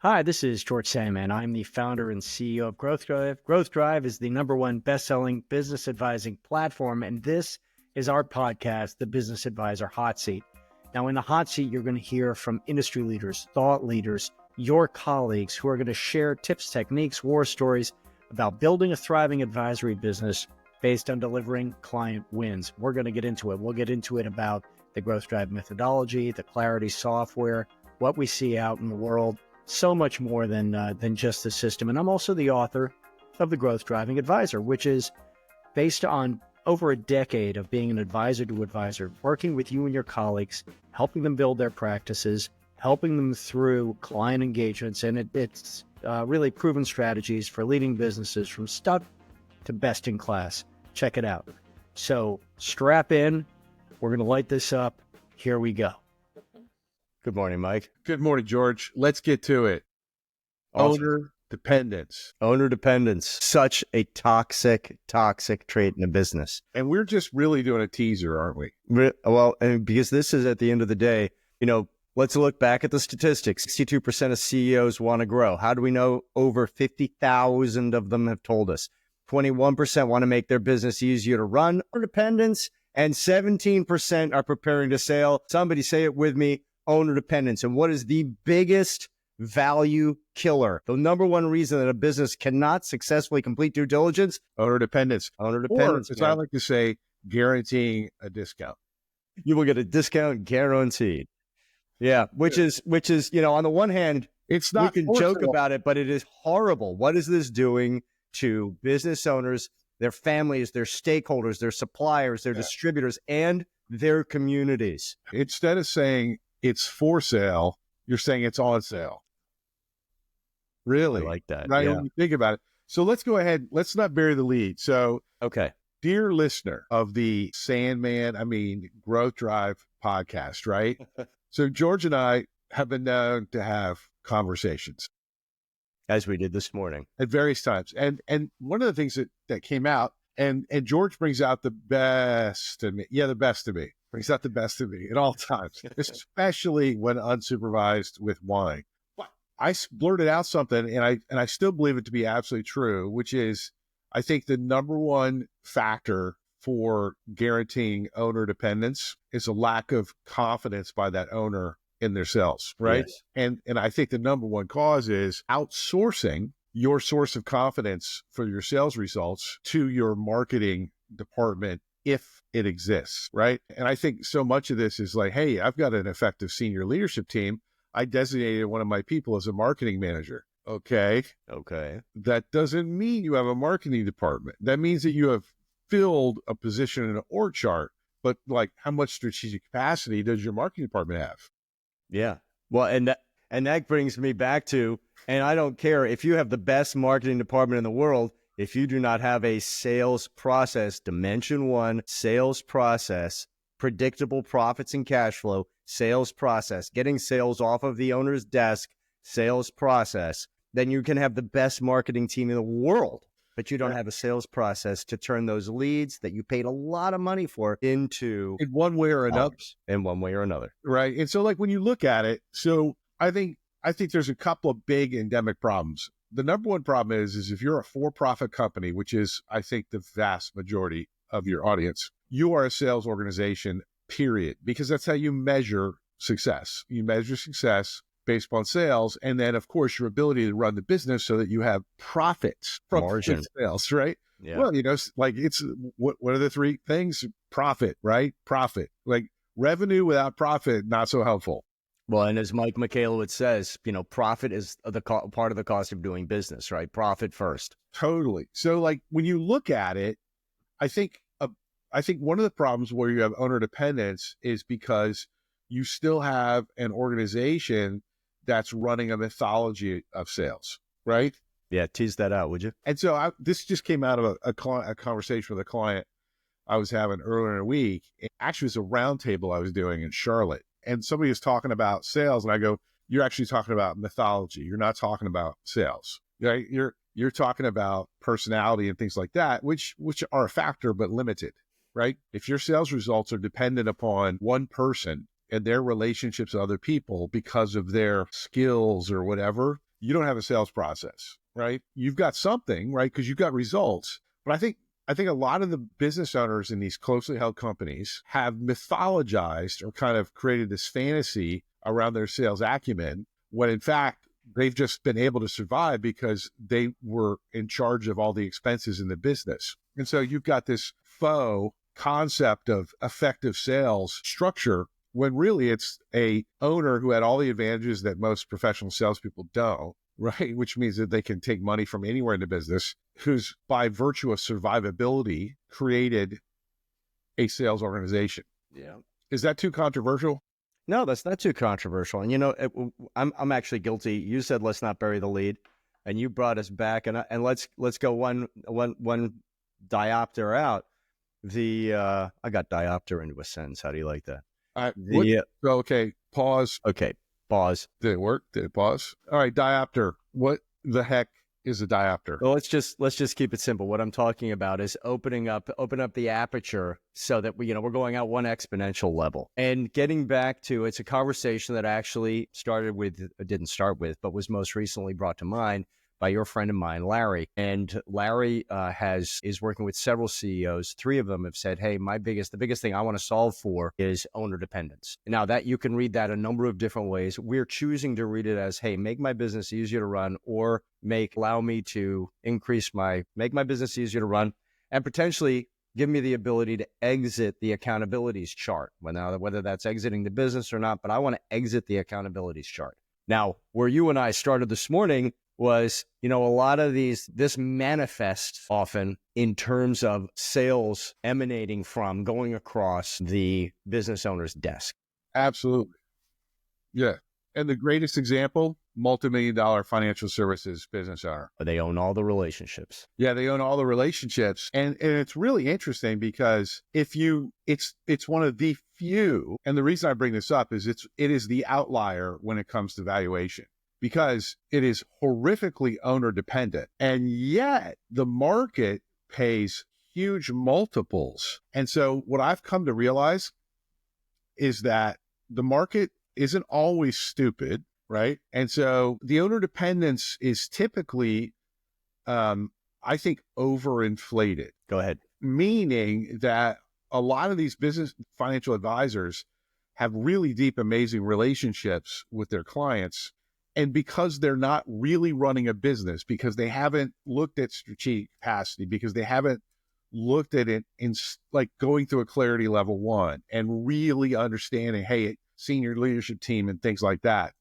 Hi, this is George Sandman. I'm the founder and CEO of Growth Drive. Growth Drive is the #1 best-selling business advising platform, and this is our podcast, The Business Advisor Hot Seat. Now, in the hot seat, you're going to hear from industry leaders, thought leaders, your colleagues who are going to share tips, techniques, war stories about building a thriving advisory business based on delivering client wins. We're going to get into it. We'll get into it about the Growth Drive methodology, the Clarity software, what we see out in the world, so much more than just the system. And I'm also the author of The Growth Driving Advisor, which is based on over a decade of being an advisor to advisor, working with you and your colleagues, helping them build their practices, helping them through client engagements. And it's really proven strategies for leading businesses from stuck to best in class. Check it out. So strap in. We're going to light this up. Here we go. Good morning, Mike. Good morning, George. Let's get to it. Awesome. Owner dependence. Owner dependence. Such a toxic trait in a business. And we're just really doing a teaser, aren't we? Well, and because this is at the end of the day, let's look back at the statistics. 62% of CEOs want to grow. How do we know? Over 50,000 of them have told us. 21% want to make their business easier to run. Owner dependence. And 17% are preparing to sell. Somebody say it with me. Owner dependence. And what is the biggest value killer? The #1 reason that a business cannot successfully complete due diligence? Owner dependence. Owner dependence. Or, as I like to say, guaranteeing a discount. You will get a discount guaranteed. Yeah, which is, on the one hand, it's not we can joke about it, but it is horrible. What is this doing to business owners, their families, their stakeholders, their suppliers, their distributors, and their communities? Instead of saying it's for sale, you're saying it's on sale. Really? I like that. Right? Yeah. When you think about it. So let's go ahead. Let's not bury the lead. So, okay. Dear listener of the Growth Drive podcast, right? So George and I have been known to have conversations. As we did this morning. At various times. And one of the things that came out, and George brings out the best of me. Yeah, the best of me. Brings out the best of me at all times, especially when unsupervised with wine. But I blurted out something, and I still believe it to be absolutely true, which is I think the #1 factor for guaranteeing owner dependence is a lack of confidence by that owner in their sales, right? Yes. And I think the #1 cause is outsourcing your source of confidence for your sales results to your marketing department, if it exists, right? And I think so much of this is like, hey, I've got an effective senior leadership team. I designated one of my people as a marketing manager. Okay. That doesn't mean you have a marketing department. That means that you have filled a position in an org chart, but like, how much strategic capacity does your marketing department have? Yeah. Well, and that brings me back to, and I don't care if you have the best marketing department in the world, if you do not have a sales process, dimension 1 sales process, predictable profits and cash flow, sales process, getting sales off of the owner's desk, sales process, then you can have the best marketing team in the world, but you don't have a sales process to turn those leads that you paid a lot of money for into in one way or another. In one way or another. Right. And so like when you look at it, so I think there's a couple of big endemic problems. The #1 problem is if you're a for-profit company, which is, I think, the vast majority of your audience, you are a sales organization, period, because that's how you measure success. You measure success based upon sales, and then, of course, your ability to run the business so that you have profits from margin sales, right? Yeah. Well, like it's, what are the 3 things? Profit, right? Profit. Like revenue without profit, not so helpful. Well, and as Mike Michalowicz says, profit is the part of the cost of doing business, right? Profit first. Totally. So like when you look at it, I think one of the problems where you have owner dependence is because you still have an organization that's running a mythology of sales, right? Yeah, tease that out, would you? And so this just came out of a conversation with a client I was having earlier in the week. It actually was a roundtable I was doing in Charlotte. And somebody was talking about sales, and I go, you're actually talking about mythology. You're not talking about sales, right? You're talking about personality and things like that, which are a factor, but limited, right? If your sales results are dependent upon one person and their relationships with other people because of their skills or whatever, you don't have a sales process, right? You've got something, right? Because you've got results. But I think a lot of the business owners in these closely held companies have mythologized or kind of created this fantasy around their sales acumen, when in fact, they've just been able to survive because they were in charge of all the expenses in the business. And so you've got this faux concept of effective sales structure, when really it's a owner who had all the advantages that most professional salespeople don't, right? Which means that they can take money from anywhere in the business, who's by virtue of survivability created a sales organization. Yeah. Is that too controversial? No, that's not too controversial. And, you know, I'm actually guilty. You said, let's not bury the lead, and you brought us back, and let's go one diopter out. I got diopter into a sentence. How do you like that? Okay, pause. Okay, pause. Did it work? Did it pause? All right, diopter. What the heck is a diopter? Well, let's just keep it simple. What I'm talking about is open up the aperture so that we're going out one exponential level. And getting back to, it's a conversation that actually didn't start with, but was most recently brought to mind by your friend of mine, Larry. And Larry is working with several CEOs. 3 of them have said, hey, the biggest thing I want to solve for is owner dependence. Now, that you can read that a number of different ways. We're choosing to read it as, hey, make my business easier to run, or allow me to make my business easier to run, and potentially give me the ability to exit the accountabilities chart. Whether that's exiting the business or not, but I want to exit the accountabilities chart. Now, where you and I started this morning was, a lot of this manifests often in terms of sales emanating from going across the business owner's desk. Absolutely. Yeah. And the greatest example, multi-million-dollar financial services business owner. They own all the relationships. Yeah, they own all the relationships. And it's really interesting because it's one of the few, and the reason I bring this up is it is the outlier when it comes to valuation, because it is horrifically owner dependent. And yet the market pays huge multiples. And so what I've come to realize is that the market isn't always stupid, right? And so the owner dependence is typically, I think, overinflated. Go ahead. Meaning that a lot of these business financial advisors have really deep, amazing relationships with their clients. And because they're not really running a business, because they haven't looked at strategic capacity, because they haven't looked at it in like going through a clarity level 1 and really understanding, hey, senior leadership team and things like that.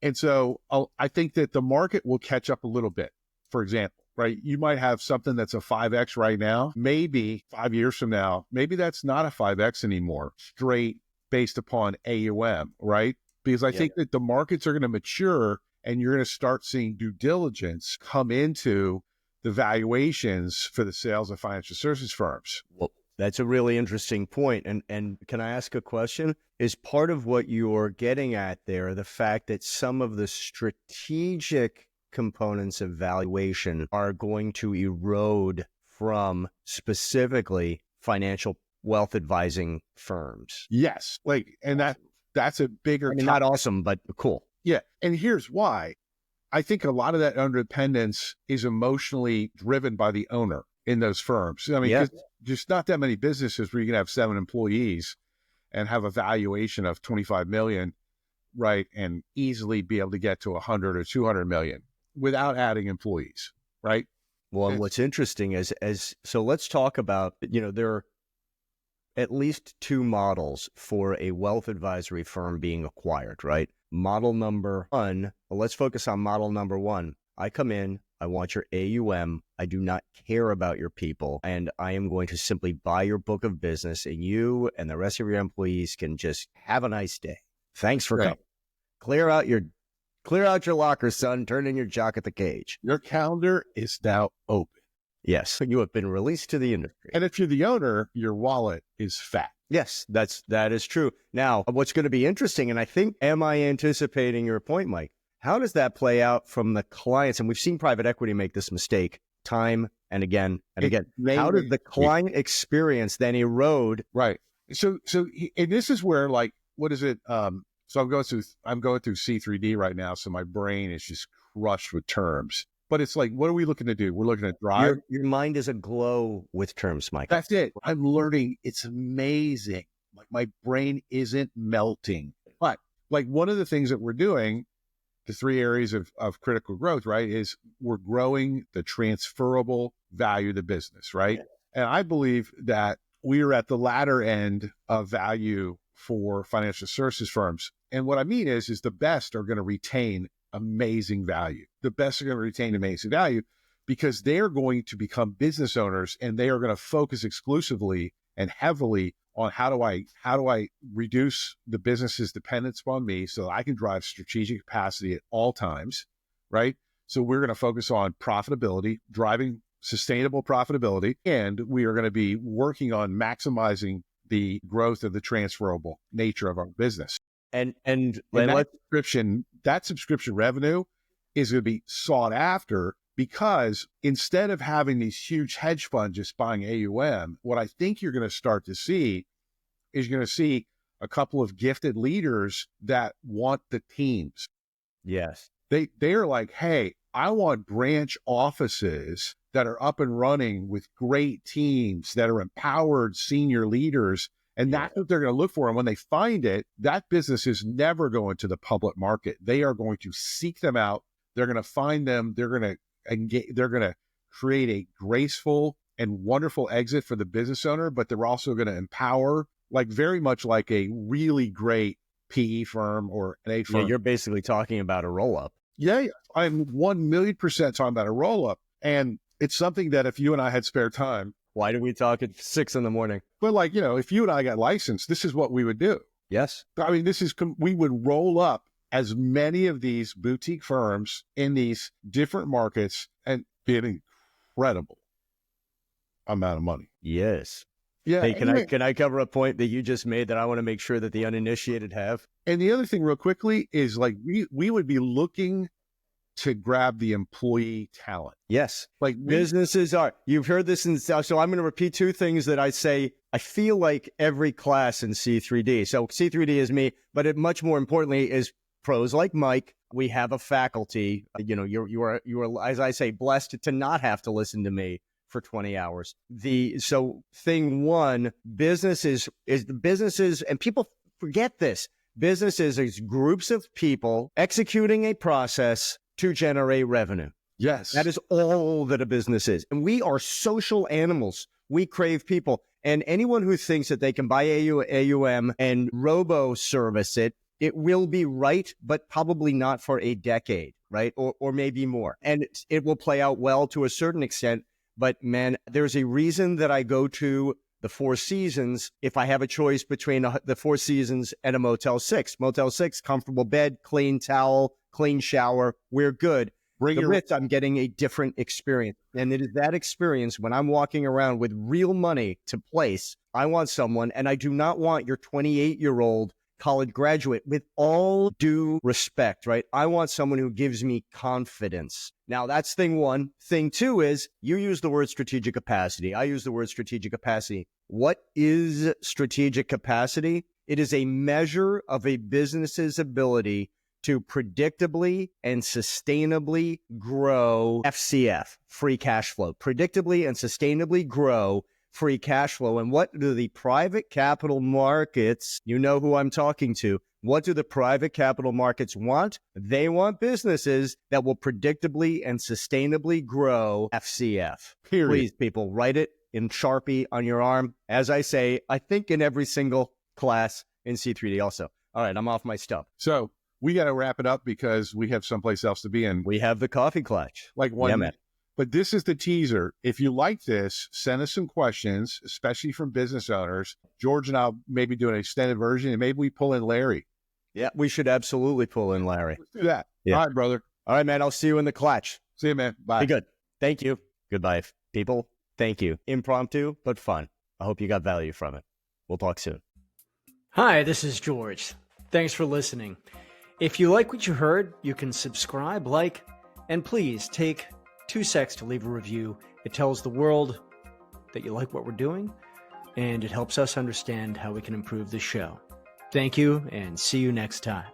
And so I think that the market will catch up a little bit. For example, right? You might have something that's a 5X right now. Maybe 5 years from now, maybe that's not a 5X anymore, straight based upon AUM, right? Because I think that the markets are going to mature and you're going to start seeing due diligence come into the valuations for the sales of financial services firms. Well, that's a really interesting point. And can I ask a question? Is part of what you're getting at there the fact that some of the strategic components of valuation are going to erode from specifically financial wealth advising firms? Yes. And that's a bigger topic. Not awesome, but cool. Yeah. And here's why. I think a lot of that underdependence is emotionally driven by the owner in those firms. I mean, just not that many businesses where you can have 7 employees and have a valuation of 25 million, right? And easily be able to get to 100 or 200 million without adding employees, right? Well, and what's interesting is, so let's talk about, there are at least 2 models for a wealth advisory firm being acquired, right? Model number 1, let's focus on model number 1. I come in, I want your AUM. I do not care about your people. And I am going to simply buy your book of business, and you and the rest of your employees can just have a nice day. Thanks for coming. Clear out your locker, son. Turn in your jock at the cage. Your calendar is now open. Yes. You have been released to the industry. And if you're the owner, your wallet is fat. Yes, that is true. Now, what's going to be interesting, and I think, am I anticipating your point, Mike? How does that play out from the clients? And we've seen private equity make this mistake time and again and again. How did the client experience then erode? Right. So, and this is where, what is it? So I'm going through C3D right now. So my brain is just crushed with terms. But it's like, what are we looking to do? We're looking to drive. Your mind is aglow with terms, Mike. That's it. I'm learning. It's amazing. Like my brain isn't melting. But like one of the things that we're doing, the 3 areas of critical growth, right, is we're growing the transferable value of the business, right? Yeah. And I believe that we are at the latter end of value for financial services firms. And what I mean is the best are going to retain amazing value. The best are going to retain amazing value because they're going to become business owners and they are going to focus exclusively and heavily on how do I reduce the business's dependence upon me so that I can drive strategic capacity at all times, right? So we're going to focus on profitability, driving sustainable profitability, and we are going to be working on maximizing the growth of the transferable nature of our business. And that subscription revenue is going to be sought after because instead of having these huge hedge funds just buying AUM, what I think you're going to start to see is you're going to see a couple of gifted leaders that want the teams. Yes. They're like, hey, I want branch offices that are up and running with great teams that are empowered senior leaders. And that's what they're going to look for. And when they find it, that business is never going to the public market. They are going to seek them out. They're going to find them. They're going to create a graceful and wonderful exit for the business owner, but they're also going to empower, like very much like a really great PE firm or an A firm. Yeah, you're basically talking about a roll-up. Yeah, I'm 1,000,000% talking about a roll-up. And it's something that if you and I had spare time. Why do we talk at 6 a.m? But like, if you and I got licensed, this is what we would do. Yes. I mean, we would roll up as many of these boutique firms in these different markets and be an incredible amount of money. Yes. Yeah. Hey, can I cover a point that you just made that I want to make sure that the uninitiated have? And the other thing real quickly is like, we would be looking to grab the employee talent. Yes. Like businesses are, you've heard this. So I'm going to repeat 2 things that I say. I feel like every class in C3D. So C3D is me, but it much more importantly is pros like Mike. We have a faculty, you are, as I say, blessed to not have to listen to me for 20 hours. So thing 1, businesses, and people forget this. Businesses is groups of people executing a process to generate revenue. Yes. That is all that a business is. And we are social animals. We crave people. And anyone who thinks that they can buy AUM and robo-service it, it will be right, but probably not for a decade, right? Or maybe more. And it will play out well to a certain extent. But man, there's a reason that I go to the Four Seasons if I have a choice between the Four Seasons and a Motel 6. Motel 6, comfortable bed, clean towel, clean shower, we're good. The Ritz, I'm getting a different experience. And it is that experience when I'm walking around with real money to place. I want someone, and I do not want your 28-year-old college graduate, with all due respect, right? I want someone who gives me confidence. Now, that's thing 1. Thing 2 is you use the word strategic capacity. I use the word strategic capacity. What is strategic capacity? It is a measure of a business's ability to predictably and sustainably grow FCF, free cash flow, predictably and sustainably grow free cash flow. And what do the private capital markets, you know who I'm talking to, what do the private capital markets want? They want businesses that will predictably and sustainably grow FCF. Period. Please, people, write it in Sharpie on your arm. As I say, I think in every single class in C3D also. All right, I'm off my stuff. So we got to wrap it up because we have someplace else to be in. We have the coffee clutch. Like 1 minute. But this is the teaser. If you like this, send us some questions, especially from business owners. George and I'll maybe do an extended version, and maybe we pull in Larry. Yeah, we should absolutely pull in Larry. Let's do that. Yeah. All right, brother. All right, man. I'll see you in the clutch. See you, man. Bye. Be good. Thank you. Goodbye, people. Thank you. Impromptu, but fun. I hope you got value from it. We'll talk soon. Hi, this is George. Thanks for listening. If you like what you heard, you can subscribe, like, and please take 2 seconds to leave a review. It tells the world that you like what we're doing, and it helps us understand how we can improve the show. Thank you, and see you next time.